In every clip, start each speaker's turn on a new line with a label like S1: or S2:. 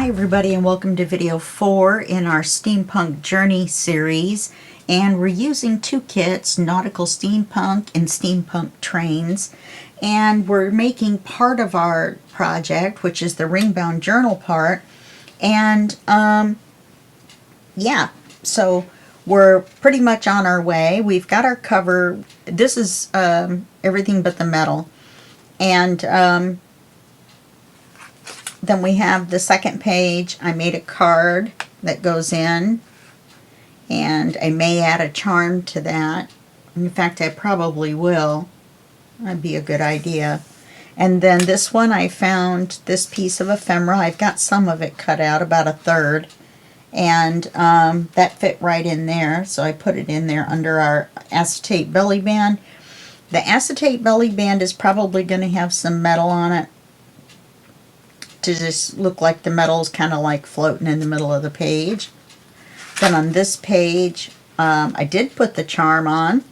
S1: Hi everybody, and welcome to video 4 in our Steampunk Journey series. And we're using two kits, Nautical Steampunk and Steampunk Trains. And we're making part of our project, which is the ringbound journal part. And yeah, so we're pretty much on our way. We've got our cover. This is everything but the metal. And then we have the second page. I made a card that goes in, and I may add a charm to that. In fact, I probably will. That'd be a good idea. And then this one, I found this piece of ephemera. I've got some of it cut out, about a third, and that fit right in there, so I put it in there under our acetate belly band. The acetate belly band is probably going to have some metal on it, to just look like the metal's kind of like floating in the middle of the page. Then on this page, I did put the charm on.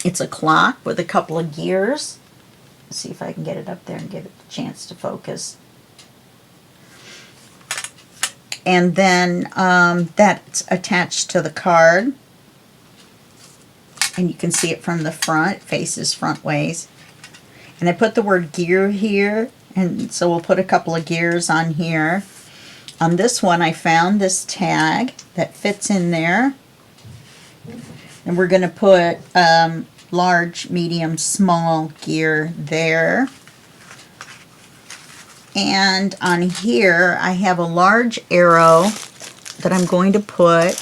S1: It's a clock with a couple of gears. Let's see if I can get it up there and give it a chance to focus. And then that's attached to the card. And you can see it from the front. It faces front ways. And I put the word gear here. And so we'll put a couple of gears on here. On this one, I found this tag that fits in there. And we're going to put large, medium, small gear there. And on here, I have a large arrow that I'm going to put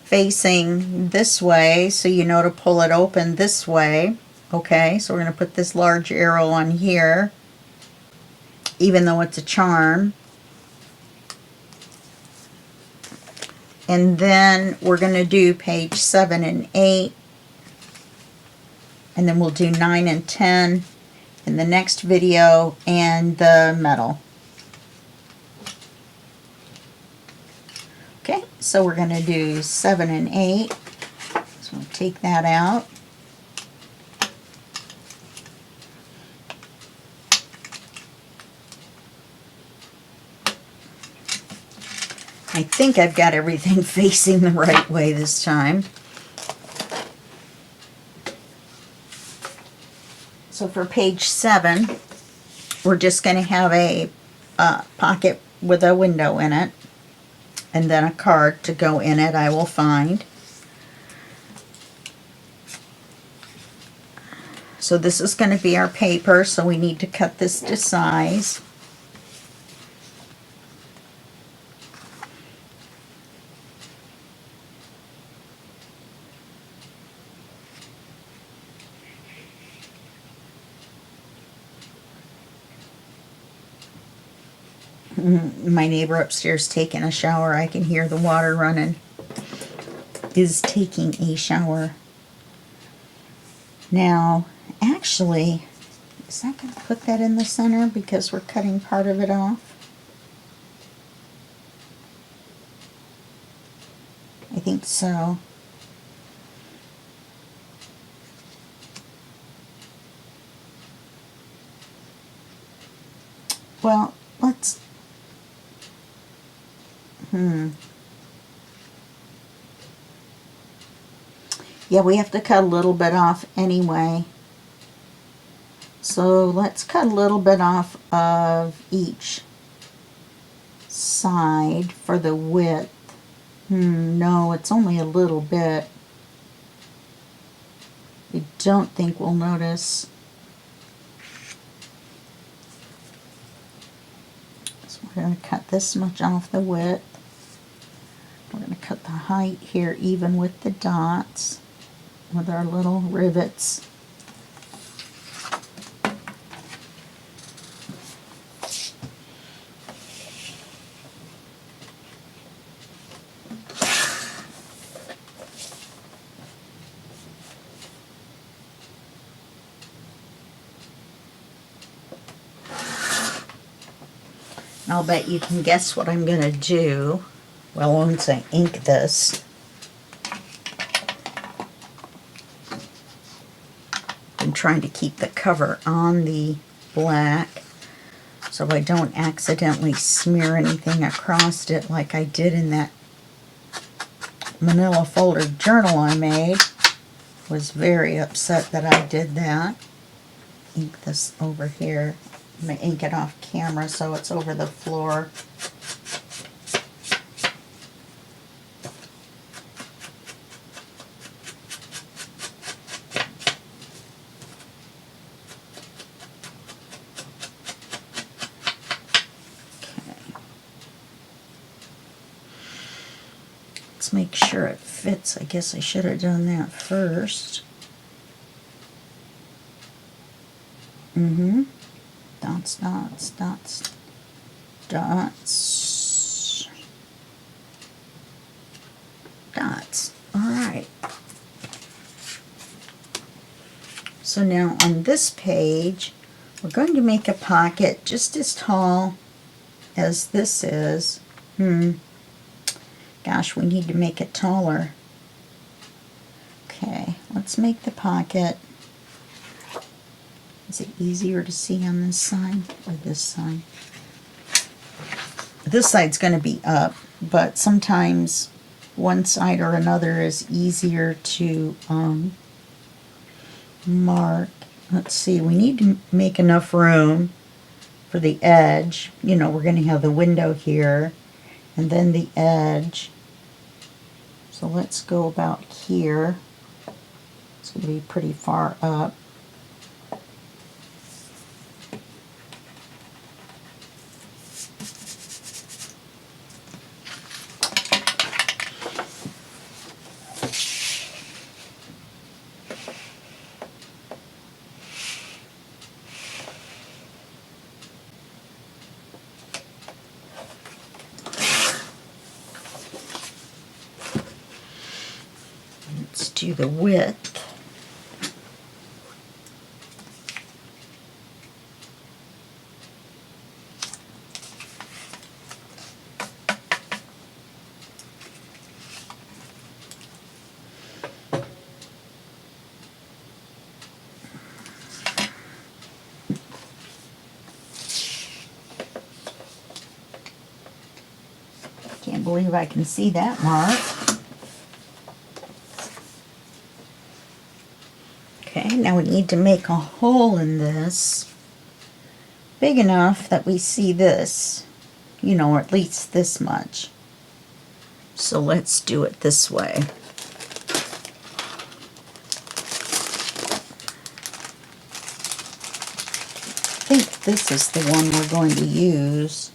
S1: facing this way, so you know to pull it open this way. Okay, so we're going to put this large arrow on here, even though it's a charm. And then we're going to do page 7 and 8. And then we'll do 9 and 10 in the next video, and the metal. Okay, so we're going to do 7 and 8. So we'll take that out. I think I've got everything facing the right way this time. So for page 7, we're just going to have a pocket with a window in it, and then a card to go in it I will find. So this is going to be our paper, so we need to cut this to size. My neighbor upstairs taking a shower. I can hear the water running. Is taking a shower. Now, actually, is that going to put that in the center because we're cutting part of it off? I think so. Well, let's... Yeah, we have to cut a little bit off anyway. So let's cut a little bit off of each side for the width. No, it's only a little bit. I don't think we'll notice. So we're going to cut this much off the width. We're going to cut the height here even with the dots, with our little rivets. I'll bet you can guess what I'm going to do. Well, once I ink this, I'm trying to keep the cover on the black. so I don't accidentally smear anything across it like I did in that manila folder journal I made. Was very upset that I did that. Ink this over here. I'm going to ink it off camera so it's over the floor. Let's make sure it fits. I guess I should have done that first. Dots, dots, dots, dots, dots. All right. So now on this page, we're going to make a pocket just as tall as this is. Gosh, we need to make it taller. Okay, let's make the pocket. Is it easier to see on this side or this side? This side's going to be up, but sometimes one side or another is easier to mark. Let's see, we need to make enough room for the edge. You know, we're going to have the window here and then the edge. So let's go about here. It's going to be pretty far up. Let's do the width. Can't believe I can see that mark. Okay, now we need to make a hole in this big enough that we see this, you know, or at least this much. So let's do it this way. I think this is the one we're going to use.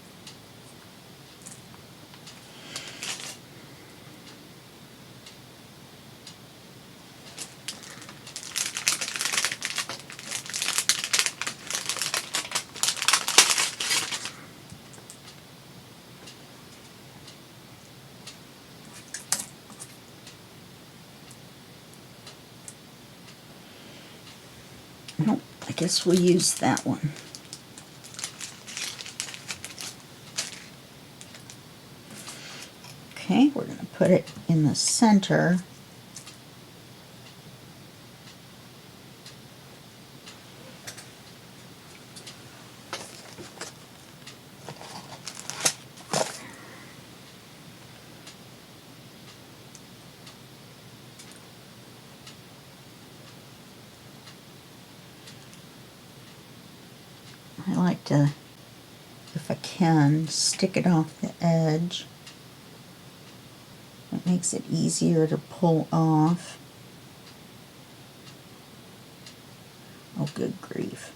S1: Nope, I guess we'll use that one. Okay, we're going to put it in the center. I like to, if I can, stick it off the edge. It makes it easier to pull off. Oh, good grief.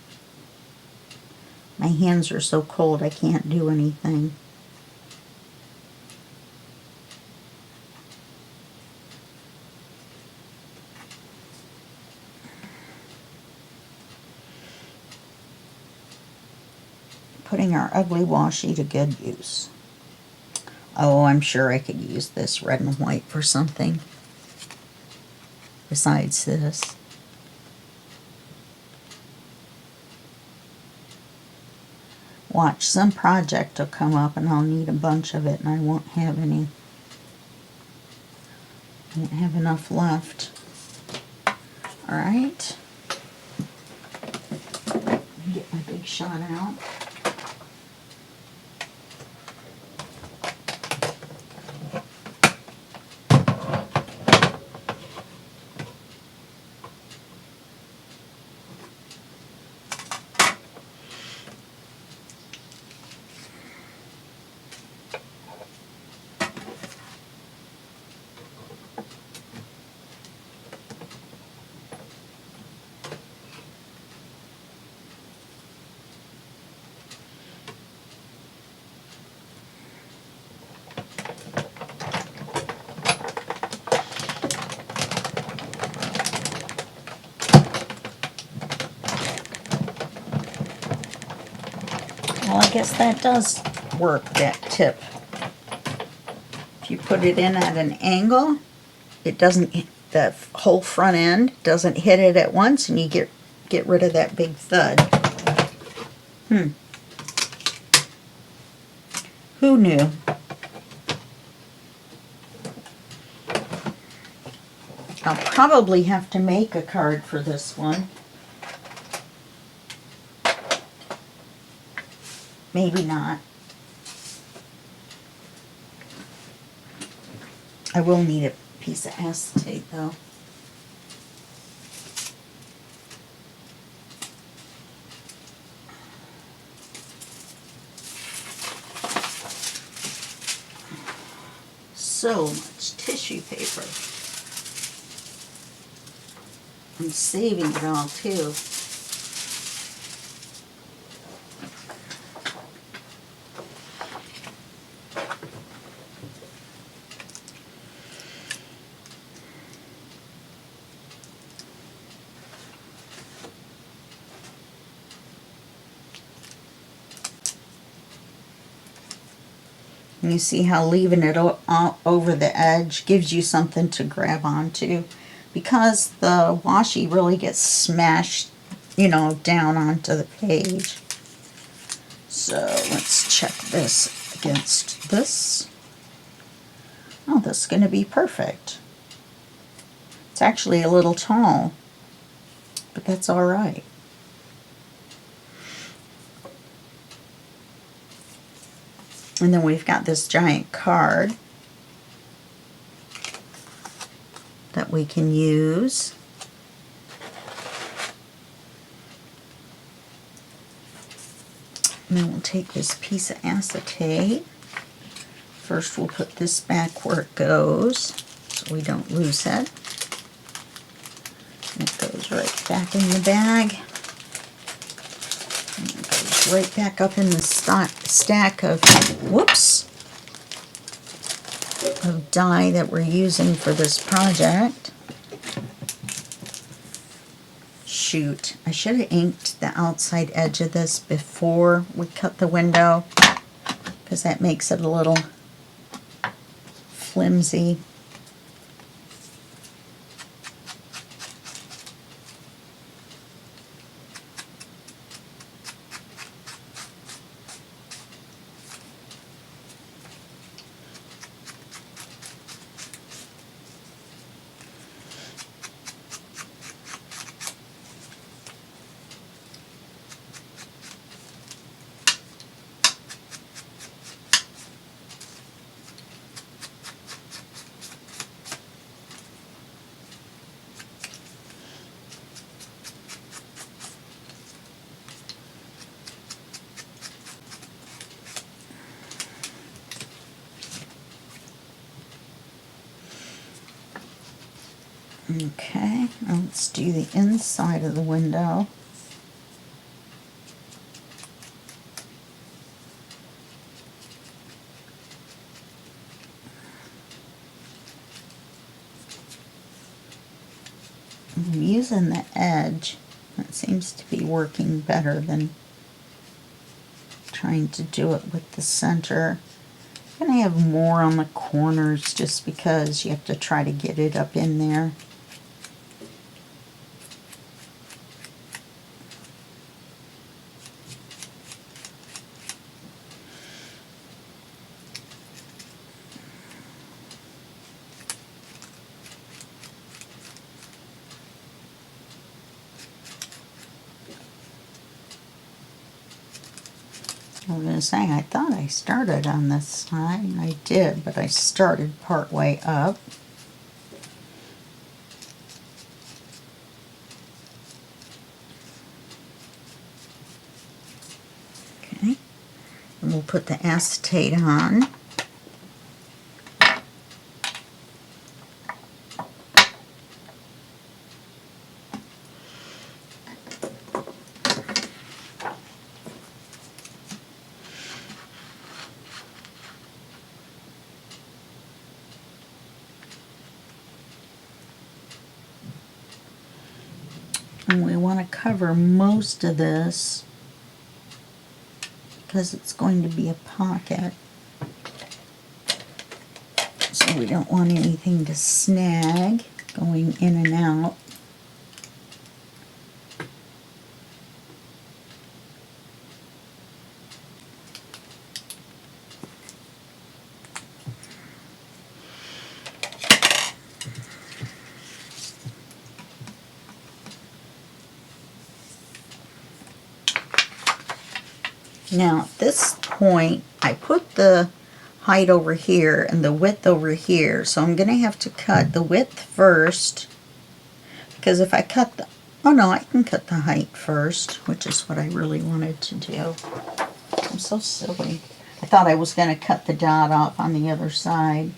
S1: My hands are so cold I can't do anything. Putting our ugly washi to good use. Oh, I'm sure I could use this red and white for something besides this. Watch, some project will come up and I'll need a bunch of it and I won't have any. I won't have enough left. Alright. Get my big shot out. Well, I guess that does work, that tip. If you put it in at an angle, it doesn't, the whole front end doesn't hit it at once, and you get rid of that big thud. Who knew? I'll probably have to make a card for this one. Maybe not. I will need a piece of acetate though. So much tissue paper. I'm saving it all too. And you see how leaving it over the edge gives you something to grab onto, because the washi really gets smashed, you know, down onto the page. So let's check this against this. Oh, this is going to be perfect. It's actually a little tall, but that's all right. And then we've got this giant card that we can use. And then we'll take this piece of acetate. First we'll put this back where it goes so we don't lose it. And it goes right back in the bag. And it goes right back up in the stack of, whoops, of dye that we're using for this project. Shoot, I should have inked the outside edge of this before we cut the window, because that makes it a little flimsy. Okay, now let's do the inside of the window. I'm using the edge. That seems to be working better than trying to do it with the center. I'm going to have more on the corners just because you have to try to get it up in there. I was going to say, I thought I started on this side. I did, but I started part way up. Okay, and we'll put the acetate on. And we want to cover most of this because it's going to be a pocket. So we don't want anything to snag going in and out. Now at this point, I put the height over here and the width over here, so I'm going to have to cut the width first, because if I cut the, oh no, I can cut the height first, which is what I really wanted to do. I'm so silly. I thought I was going to cut the dot off on the other side.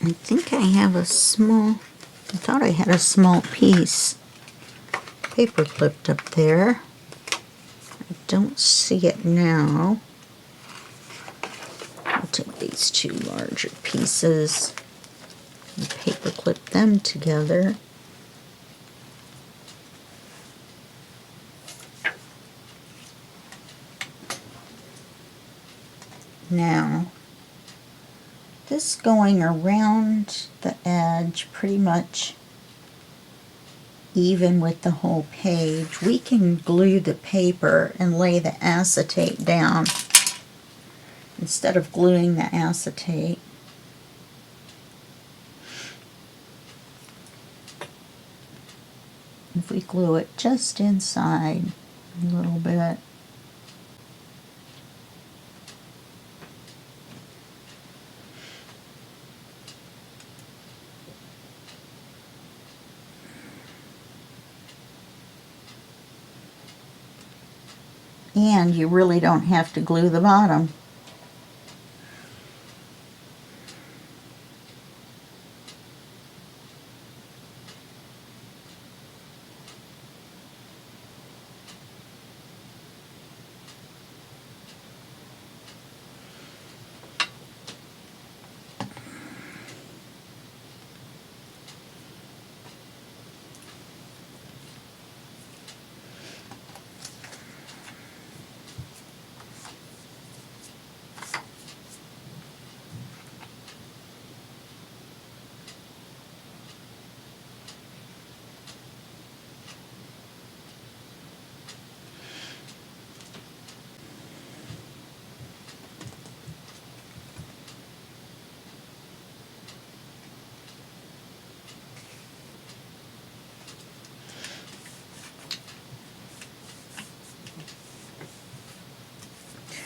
S1: I think I have a small, I thought I had a small piece paper clipped up there. I don't see it now. I'll take these two larger pieces and paper clip them together. Now, this going around the edge pretty much even with the whole page, we can glue the paper and lay the acetate down instead of gluing the acetate. If we glue it just inside a little bit. And you really don't have to glue the bottom.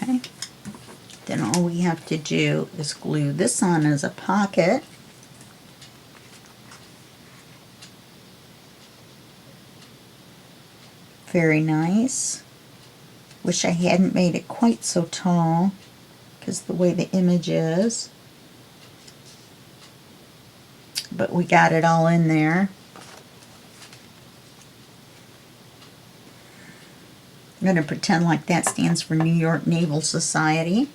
S1: Okay. Then all we have to do is glue this on as a pocket. Very nice. Wish I hadn't made it quite so tall because the way the image is. But we got it all in there. I'm going to pretend like that stands for New York Naval Society.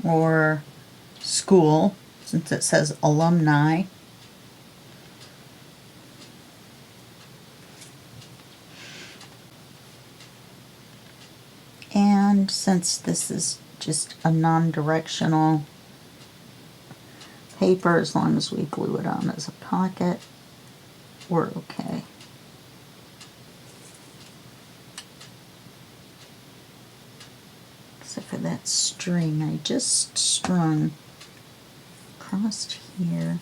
S1: Or school, since it says alumni. And since this is just a non-directional paper, as long as we glue it on as a pocket, we're okay. Except for that string I just strung across here.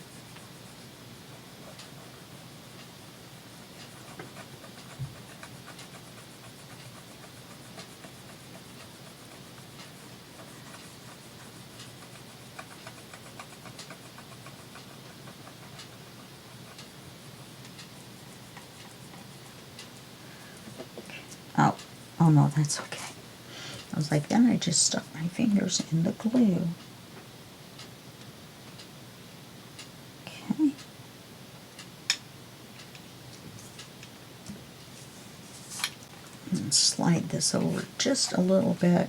S1: Oh no, that's okay. I was like, then I just stuck my fingers in the glue. Okay. And slide this over just a little bit.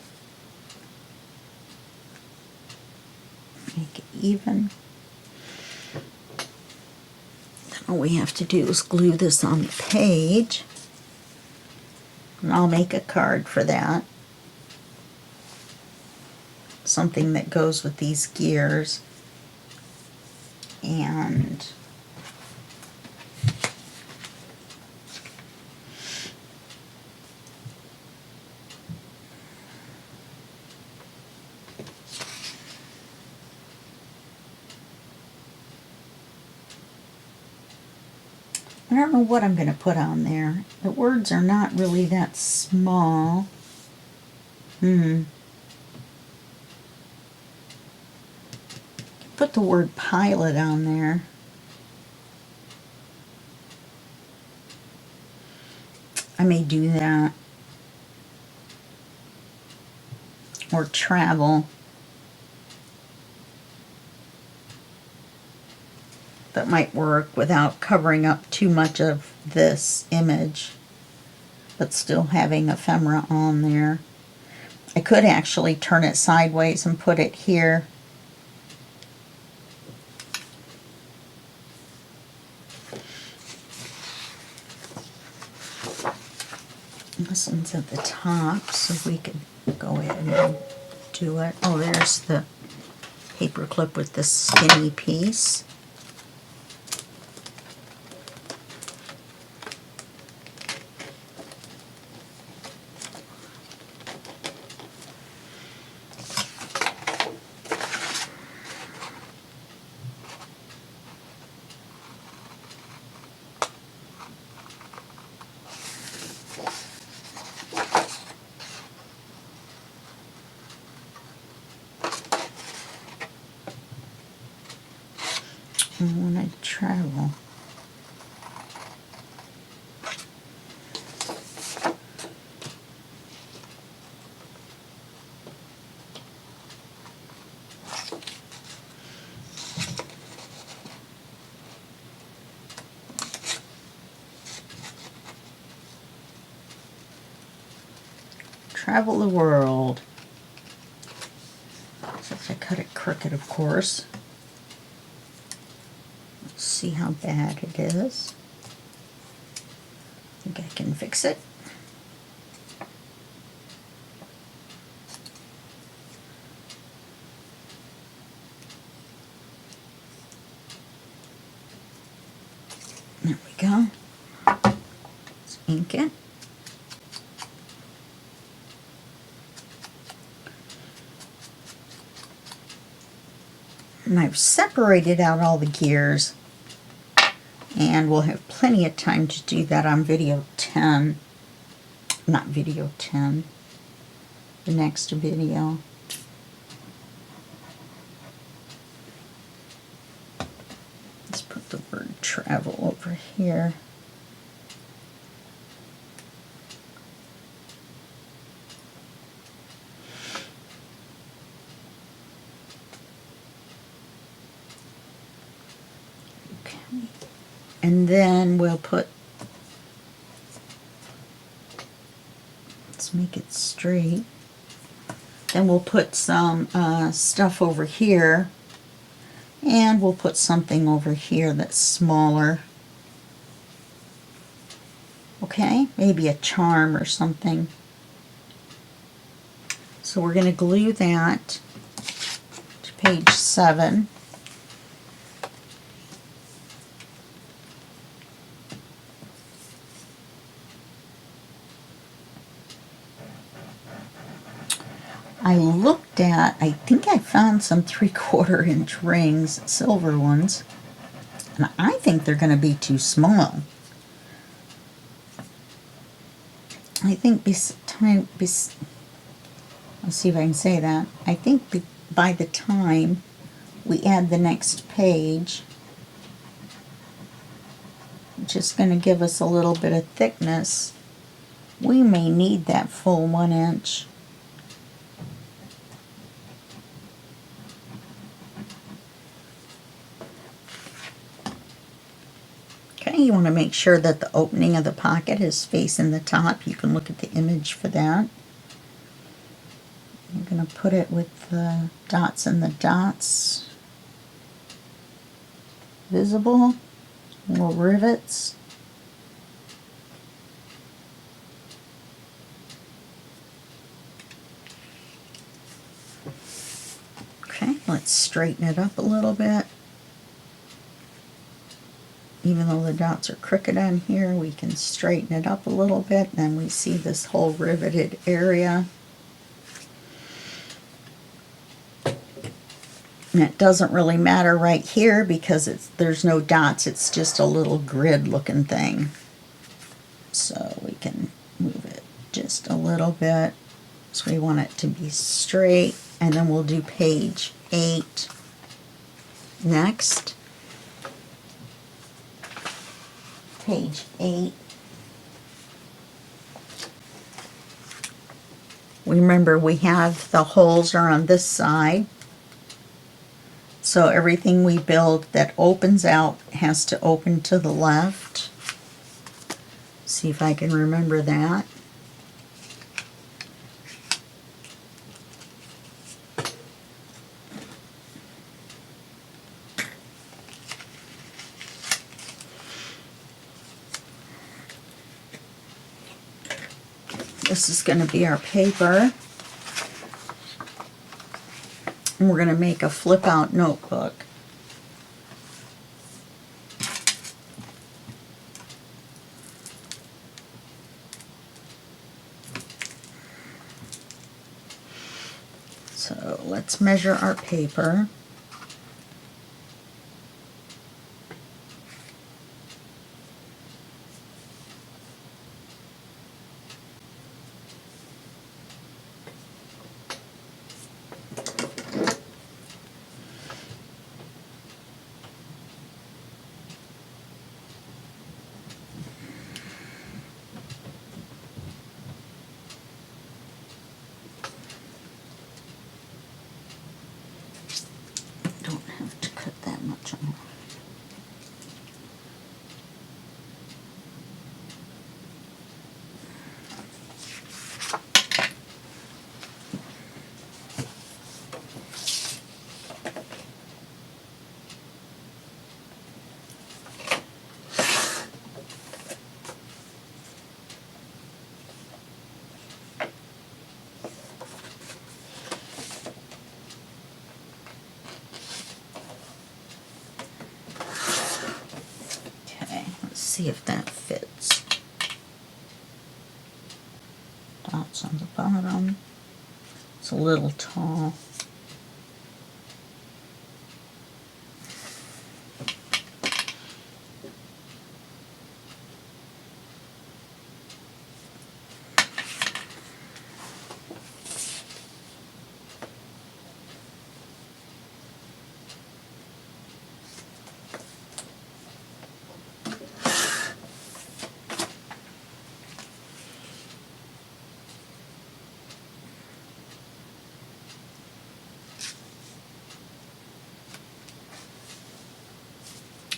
S1: Make it even. Then all we have to do is glue this on the page. And I'll make a card for that. Something that goes with these gears. And I don't know what I'm going to put on there. The words are not really that small. Put the word pilot on there. I may do that. Or travel. That might work without covering up too much of this image, but still having ephemera on there. I could actually turn it sideways and put it here. This one's at the top, so we could go ahead and do it. Oh, there's the paper clip with the skinny piece. When I travel. Travel the world. Since I cut it crooked, of course. See how bad it is. I think I can fix it. There we go. Let's ink it. And I've separated out all the gears. And we'll have plenty of time to do that on video 10. Not video 10. The next video. Let's put the word travel over here. Okay. And then we'll put, let's make it straight. Then we'll put some stuff over here. And we'll put something over here that's smaller. Okay, maybe a charm or something. So we're going to glue that to page 7. I looked at, I think I found some 3/4 inch rings, silver ones, and I think they're going to be too small. I think let's see if I can say that. I think by the time we add the next page, which is going to give us a little bit of thickness, We may need that full 1 inch. Okay, you want to make sure that the opening of the pocket is facing the top. You can look at the image for that. I'm going to put it with the dots and the dots visible, little rivets. Okay, let's straighten it up a little bit. Even though the dots are crooked on here, we can straighten it up a little bit, and then we see this whole riveted area. And it doesn't really matter right here because there's no dots, it's just a little grid looking thing. So we can move it just a little bit. So we want it to be straight, and then we'll do page 8 next. Page 8. Remember, we have the holes are on this side. So everything we build that opens out has to open to the left. See if I can remember that. This is going to be our paper. And we're going to make a flip-out notebook. So let's measure our paper. Don't have to cut that much on. See if that fits. Dots on the bottom. It's a little tall.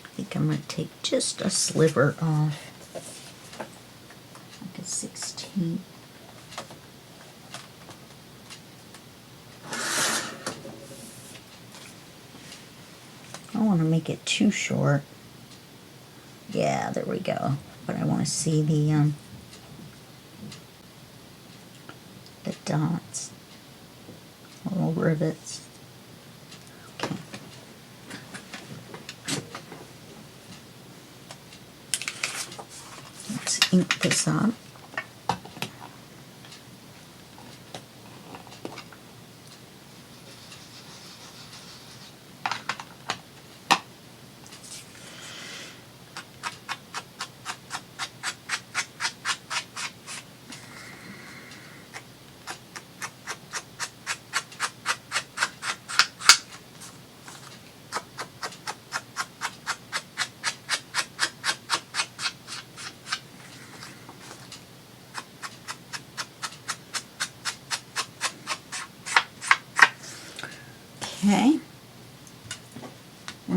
S1: I think I'm going to take just a sliver off, like a 16th. I don't want to make it too short. Yeah, there we go. But I want to see the dots, little rivets. Okay. Let's ink this up.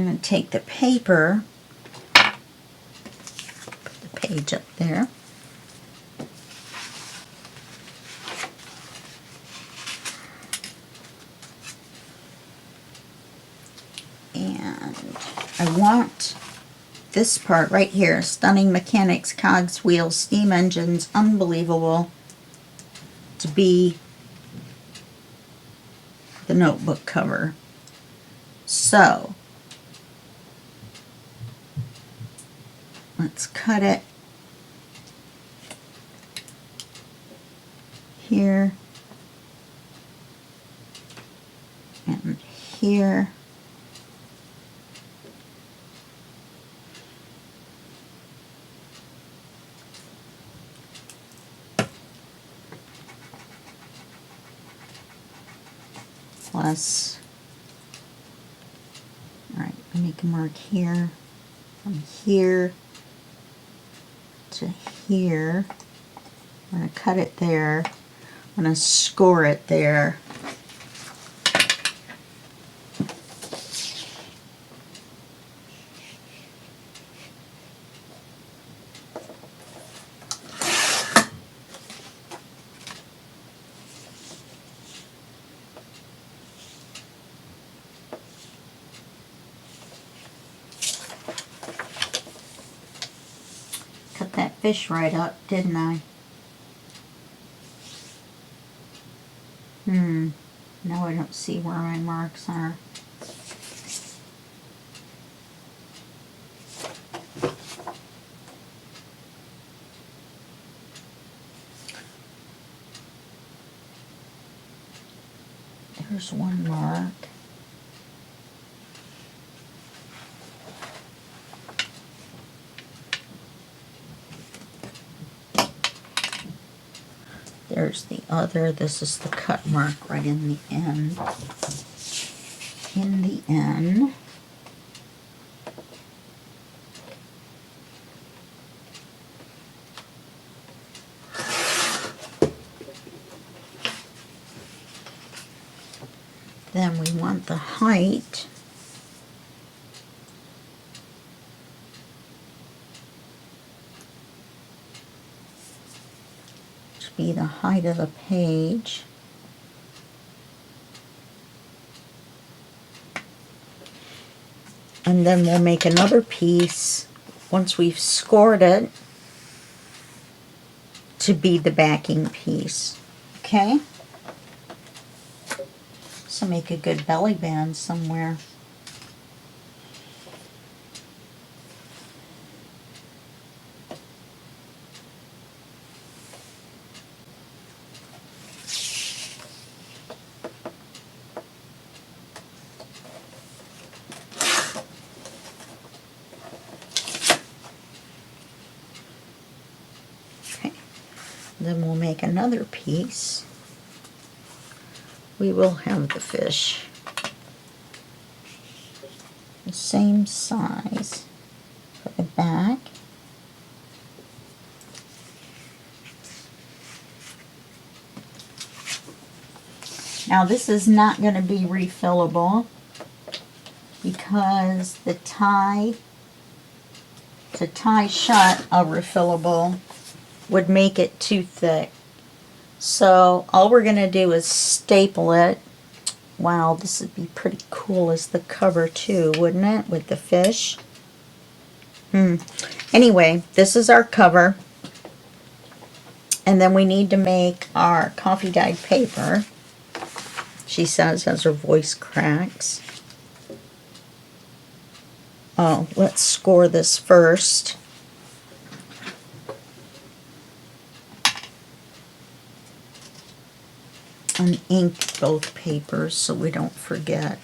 S1: I'm going to take the paper, put the page up there. And I want this part right here, stunning mechanics, cogs, wheels, steam engines, unbelievable, to be the notebook cover. So let's cut it here and here. Plus, all right, make a mark here, from here to here. I'm going to cut it there. I'm going to score it there. Cut that fish right up, didn't I? Now I don't see where my marks are. There's one mark. There's the other. This is the cut mark right in the end. In the end. Then we want the height to be the height of the page. And then we'll make another piece once we've scored it to be the backing piece. Okay? So make a good belly band somewhere. Okay. Then we'll make another piece. We will have the fish the same size for the back. Now this is not going to be refillable because the tie, to tie shut a refillable would make it too thick. So all we're going to do is staple it. Wow, this would be pretty cool as the cover too, wouldn't it, with the fish? Anyway, this is our cover. And then we need to make our coffee dyed paper. She says as her voice cracks. Oh, let's score this first. And ink both papers so we don't forget.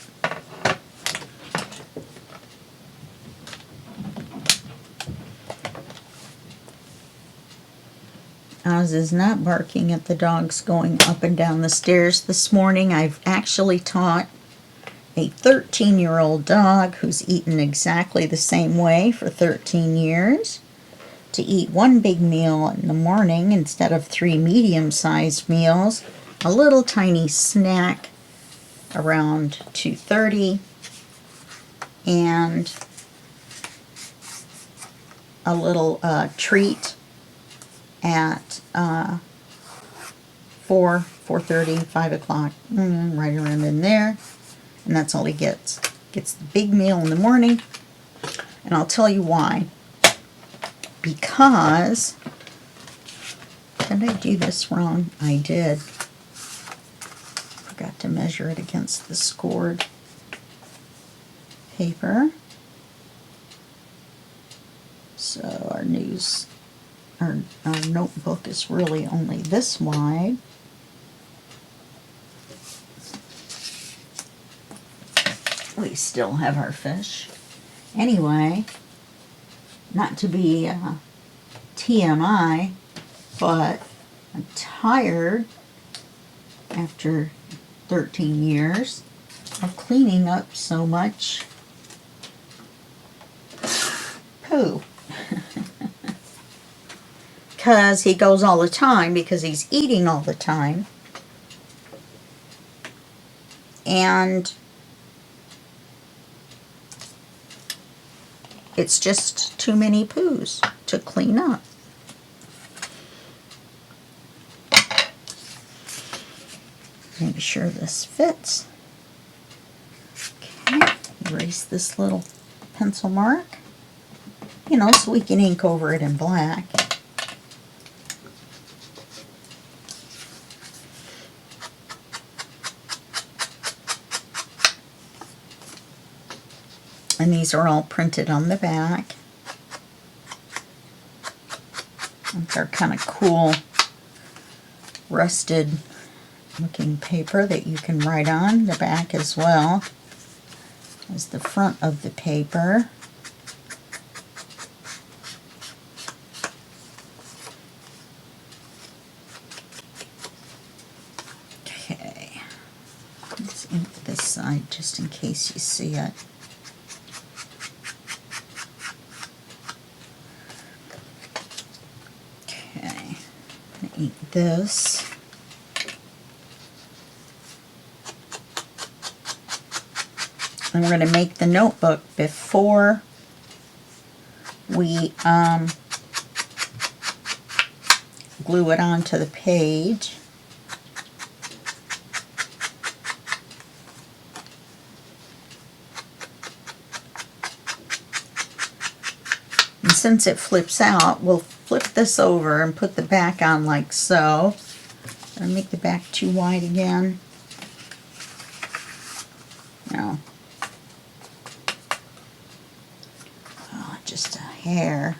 S1: Oz is not barking at the dogs going up and down the stairs this morning. I've actually taught a 13-year-old dog who's eaten exactly the same way for 13 years to eat one big meal in the morning instead of 3 medium-sized meals, a little tiny snack around 2:30, and a little treat at 4:30, 5 o'clock, right around in there. And that's all he gets. Gets the big meal in the morning. And I'll tell you why. Because, did I do this wrong? I did. Forgot to measure it against the scored paper. So our notebook is really only this wide. We still have our fish. Anyway, not to be TMI, but I'm tired after 13 years of cleaning up so much poo. Because he goes all the time, because he's eating all the time. And it's just too many poos to clean up. Make sure this fits. Okay, erase this little pencil mark. You know, so we can ink over it in black. And these are all printed on the back. They're kind of cool, rusted looking paper that you can write on the back as well as the front of the paper. Okay, let's ink this side just in case you see it. Ink this. And we're going to make the notebook before we glue it onto the page. And since it flips out, we'll flip this over and put the back on like so. I'll make the back too wide again. No. Oh, just a hair.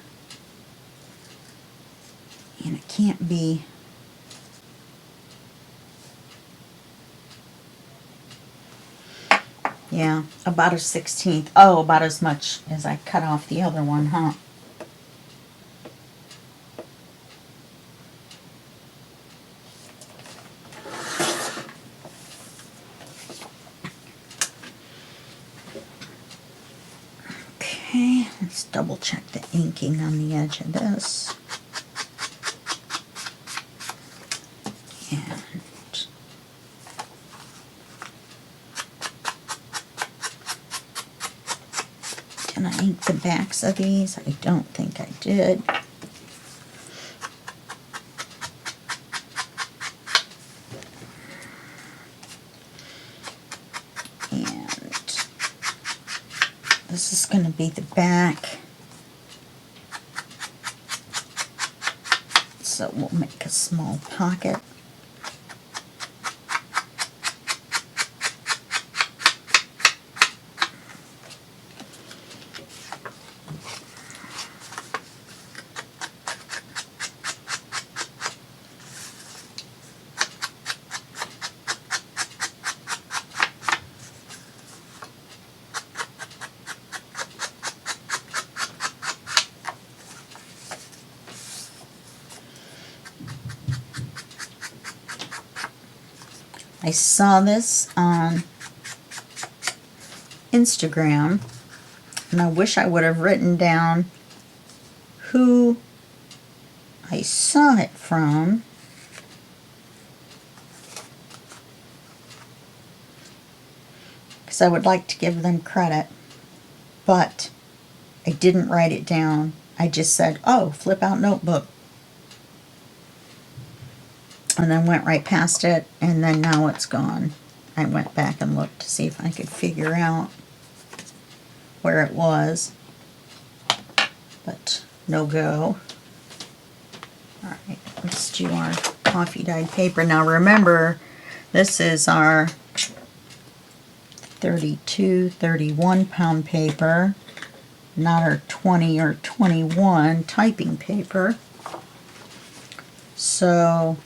S1: And it can't be. Yeah, about a 1/16. Oh, about as much as I cut off the other one, huh? Okay, let's double check the inking on the edge of this. And did I ink the backs of these? I don't think I did. This is going to be the back, so we'll make a small pocket. I saw this on Instagram, and I wish I would have written down who I saw it from. Because I would like to give them credit. but I didn't write it down. I just said, oh, flip out notebook. And then went right past it, and then now it's gone. I went back and looked to see if I could figure out where it was, but no go. Alright, let's do our coffee dyed paper. Now remember, this is our 32, 31 pound paper, not our 20 or 21 typing paper. So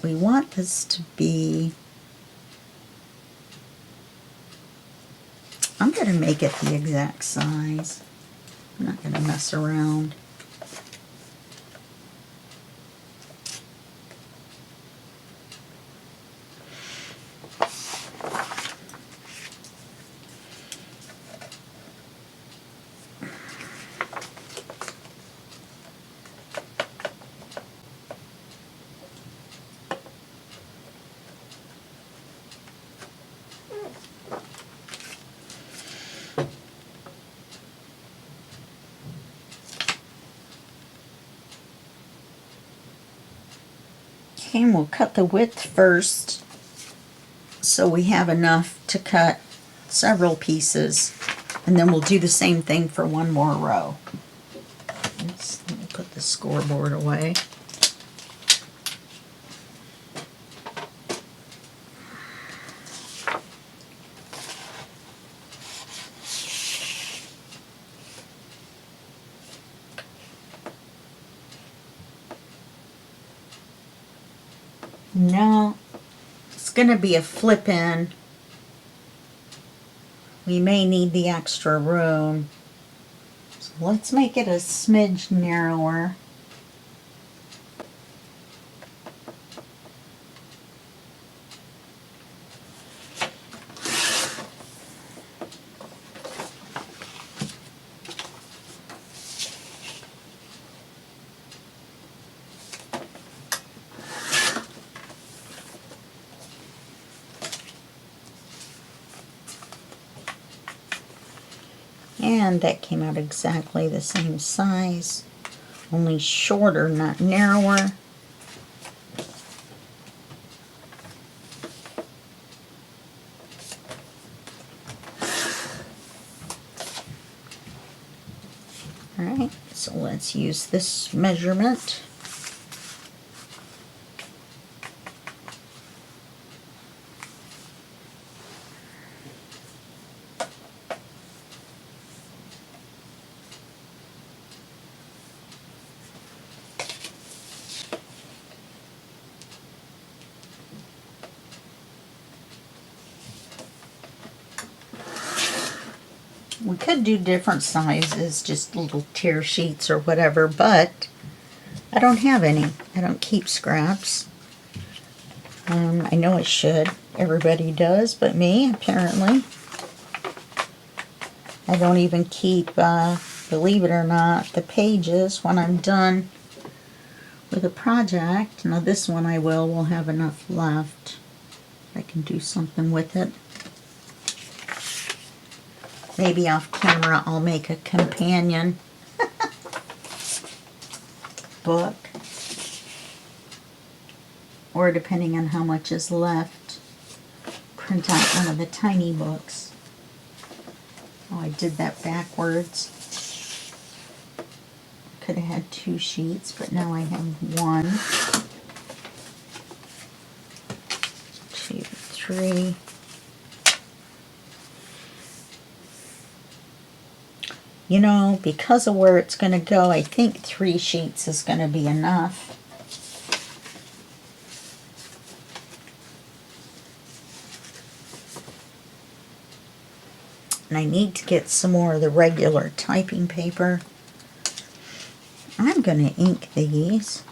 S1: we want this to be, I'm going to make it the exact size. I'm not going to mess around. Okay, and we'll cut the width first so we have enough to cut several pieces, and then we'll do the same thing for one more row. Let me put the scoreboard away. Now it's going to be a flip in. We may need the extra room. So let's make it a smidge narrower. And that came out exactly the same size, only shorter, not narrower. Alright, so let's use this measurement. We could do different sizes, just little tear sheets or whatever, but I don't have any. I don't keep scraps. I know I should. Everybody does, but me, apparently. I don't even keep, believe it or not, the pages when I'm done with a project. Now this one I will have enough left. I can do something with it. Maybe off camera I'll make a companion book. Or depending on how much is left, print out one of the tiny books. Oh, I did that backwards. Could have had 2 sheets, but now I have 1, 2, 3. You know, because of where it's going to go, I think 3 sheets is going to be enough. And I need to get some more of the regular typing paper. I'm going to ink these.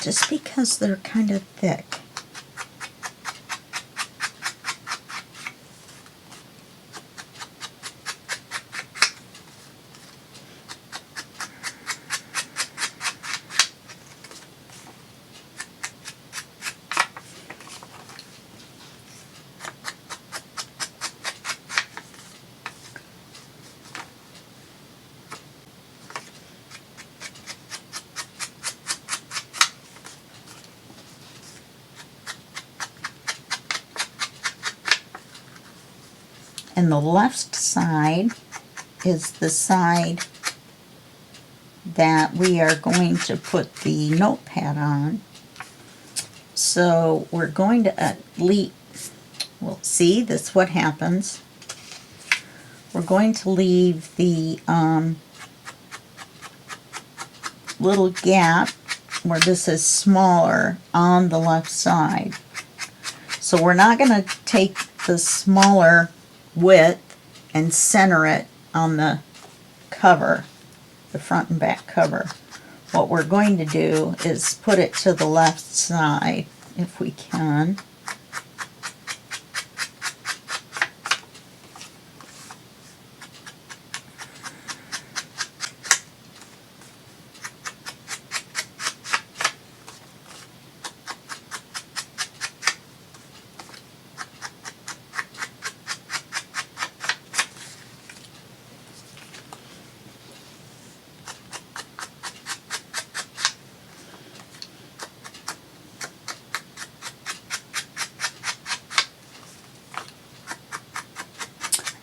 S1: Just because they're kind of thick. And the left side is the side that we are going to put the notepad on. So we're going to well, see, this is what happens. We're going to leave the little gap where this is smaller on the left side. So we're not going to take the smaller width and center it on the cover, the front and back cover. What we're going to do is put it to the left side if we can.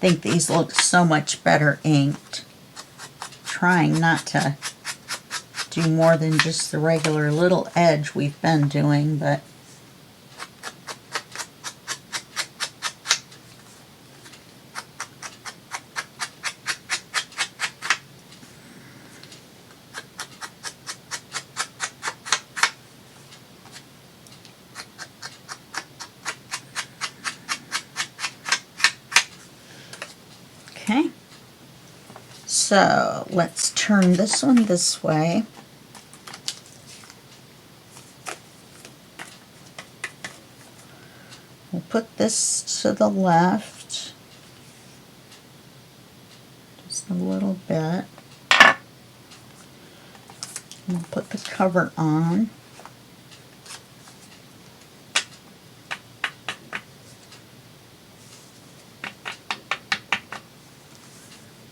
S1: I think these look so much better inked. Trying not to do more than just the regular little edge we've been doing, but okay. So let's turn this one this way. We'll put this to the left just a little bit. We'll put the cover on.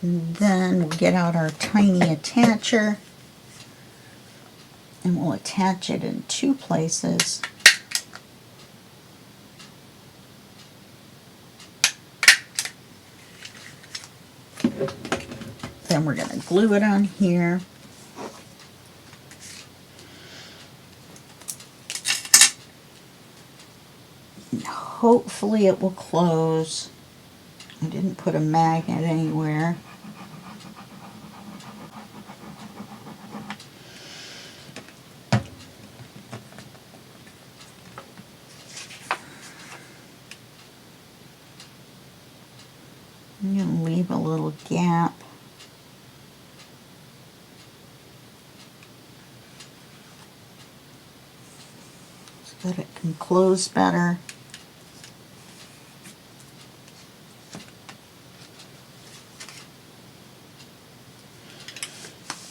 S1: And then we'll get out our tiny attacher and we'll attach it in two places. Then we're going to glue it on here. And hopefully it will close. I didn't put a magnet anywhere. I'm going to leave a little gap. So that it can close better.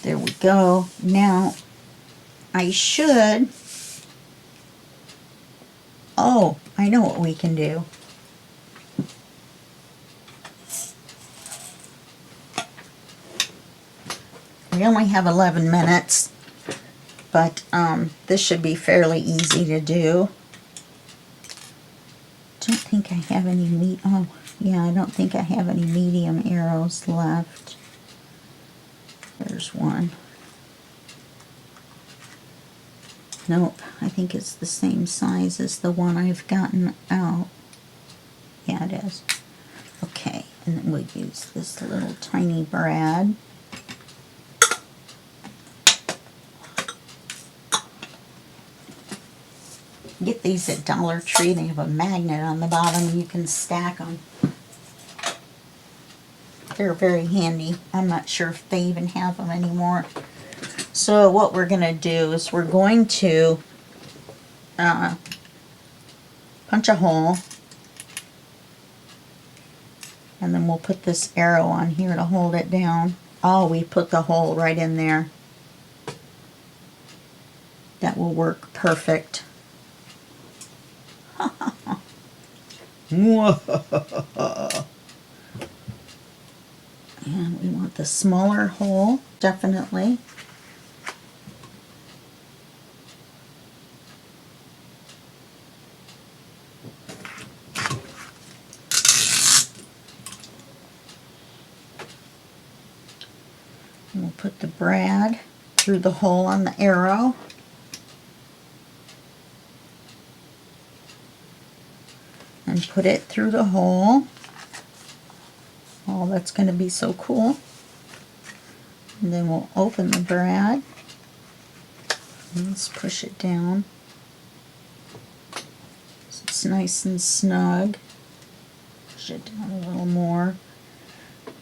S1: There we go. Now, I should... Oh, I know what we can do. We only have 11 minutes, but this should be fairly easy to do. Don't think I have any oh, yeah, I don't think I have any medium arrows left. There's one. Nope, I think it's the same size as the one I've gotten out. Yeah, it is. Okay, and then we'll use this little tiny brad. Get these at Dollar Tree. They have a magnet on the bottom. You can stack them. They're very handy. I'm not sure if they even have them anymore. So what we're going to do is we're going to punch a hole. And then we'll put this arrow on here to hold it down. Oh, we put the hole right in there. That will work perfect. And we want the smaller hole, definitely. And we'll put the brad through the hole on the arrow. And put it through the hole. Oh, that's going to be so cool. And then we'll open the brad. And let's push it down. So it's nice and snug. Push it down a little more,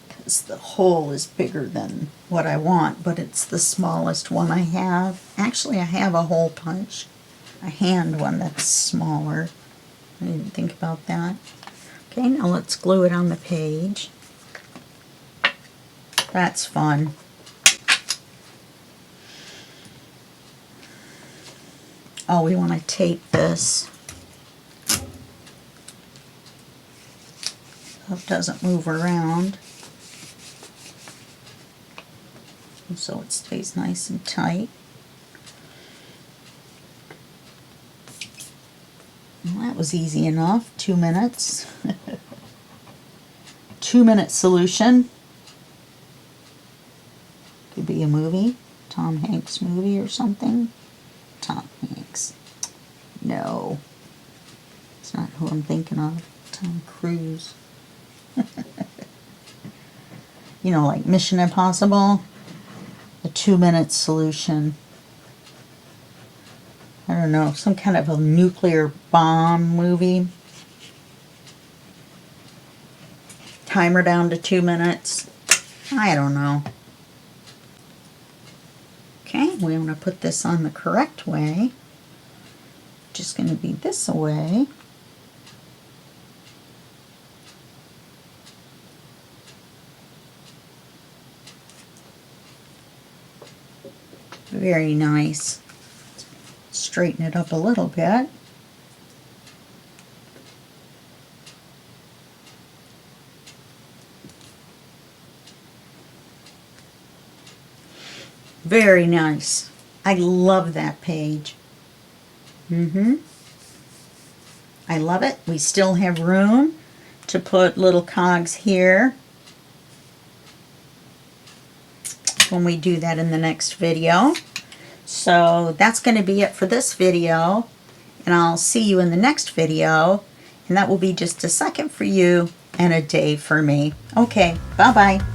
S1: because the hole is bigger than what I want, but it's the smallest one I have. Actually, I have a hole punch, a hand one that's smaller. I didn't think about that. Okay, now let's glue it on the page. That's fun. Oh, we want to tape this so it doesn't move around, and so it stays nice and tight. Well, that was easy enough. 2 minutes. 2-minute solution. Could be a movie. Tom Hanks movie or something. Tom Hanks. No. It's not who I'm thinking of. Tom Cruise. You know, like Mission Impossible. A 2-minute solution. I don't know, some kind of a nuclear bomb movie. Timer down to 2 minutes. I don't know. Okay, we want to put this on the correct way. Just going to be this way. Very nice. Straighten it up a little bit. Very nice. I love that page. I love it. We still have room to put little cogs here when we do that in the next video. So that's going to be it for this video, and I'll see you in the next video, and that will be just a second for you and a day for me. Okay, bye-bye.